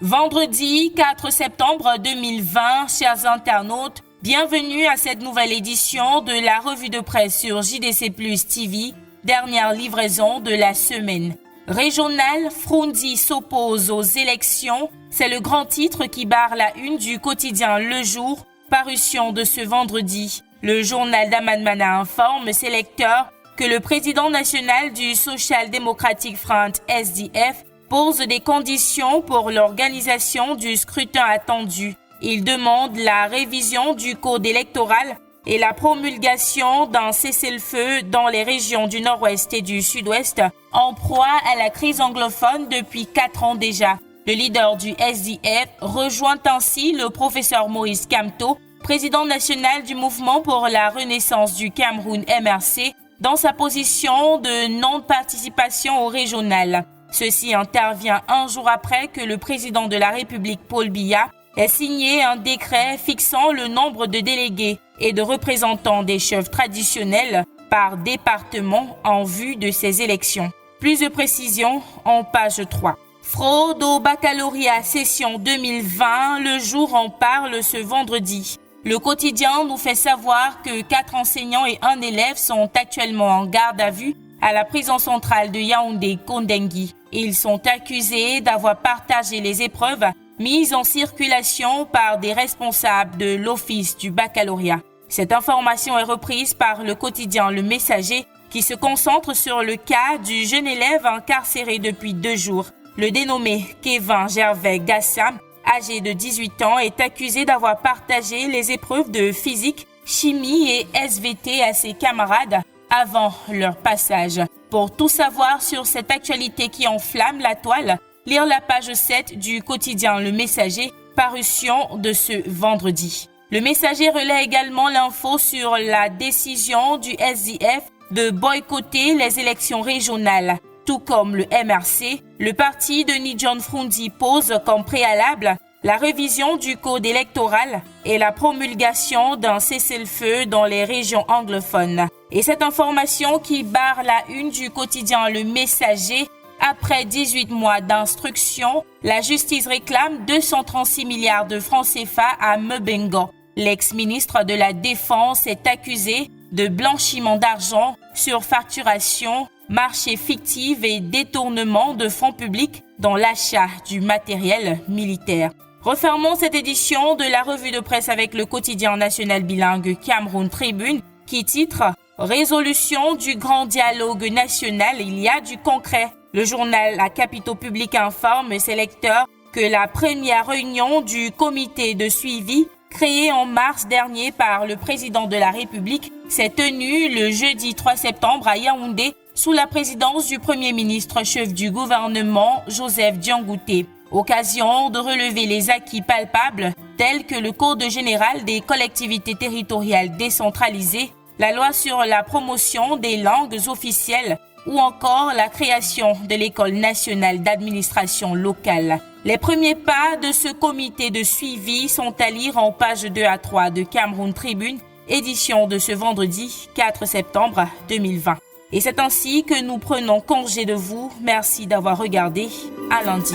Vendredi 4 septembre 2020, chers internautes, bienvenue à cette nouvelle édition de la revue de presse sur JDC Plus TV, dernière livraison de la semaine. Régional, Frunzi s'oppose aux élections, c'est le grand titre qui barre la une du quotidien Le Jour, parution de ce vendredi. Le journal d'Aman Mana informe ses lecteurs que le président national du Social Democratic Front SDF pose des conditions pour l'organisation du scrutin attendu. Il demande la révision du code électoral et la promulgation d'un cessez-le-feu dans les régions du Nord-Ouest et du Sud-Ouest, en proie à la crise anglophone depuis 4 ans déjà. Le leader du SDF rejoint ainsi le professeur Maurice Kamto, président national du Mouvement pour la Renaissance du Cameroun MRC, dans sa position de non-participation au régional. Ceci intervient un jour après que le président de la République, Paul Biya, ait signé un décret fixant le nombre de délégués et de représentants des chefs traditionnels par département en vue de ces élections. Plus de précisions en page 3. Fraude au baccalauréat session 2020, Le Jour en parle ce vendredi. Le quotidien nous fait savoir que 4 enseignants et 1 élève sont actuellement en garde à vue à la prison centrale de Yaoundé-Kondengui. Ils sont accusés d'avoir partagé les épreuves mises en circulation par des responsables de l'Office du baccalauréat. Cette information est reprise par le quotidien Le Messager qui se concentre sur le cas du jeune élève incarcéré depuis 2 jours. Le dénommé Kevin Gervais Gassam, âgé de 18 ans, est accusé d'avoir partagé les épreuves de physique, chimie et SVT à ses camarades avant leur passage. Pour tout savoir sur cette actualité qui enflamme la toile, lire la page 7 du quotidien Le Messager, parution de ce vendredi. Le Messager relaie également l'info sur la décision du SDF de boycotter les élections régionales. Tout comme le MRC, le parti de John Frunzi pose comme préalable la révision du code électoral et la promulgation d'un cessez-le-feu dans les régions anglophones. Et cette information qui barre la une du quotidien Le Messager, après 18 mois d'instruction, la justice réclame 236 milliards de francs CFA à Mebengo. L'ex-ministre de la Défense est accusé de blanchiment d'argent, surfacturation, marché fictif et détournement de fonds publics dans l'achat du matériel militaire. Refermons cette édition de la revue de presse avec le quotidien national bilingue Cameroun Tribune qui titre « Résolution du grand dialogue national, il y a du concret ». Le journal à capitaux publics informe ses lecteurs que la première réunion du comité de suivi créé en mars dernier par le président de la République s'est tenue le jeudi 3 septembre à Yaoundé sous la présidence du Premier ministre chef du gouvernement Joseph Diangouté. Occasion de relever les acquis palpables tels que le Code général des collectivités territoriales décentralisées, la loi sur la promotion des langues officielles ou encore la création de l'École nationale d'administration locale. Les premiers pas de ce comité de suivi sont à lire en page 2 à 3 de Cameroun Tribune, édition de ce vendredi 4 septembre 2020. Et c'est ainsi que nous prenons congé de vous. Merci d'avoir regardé. À lundi.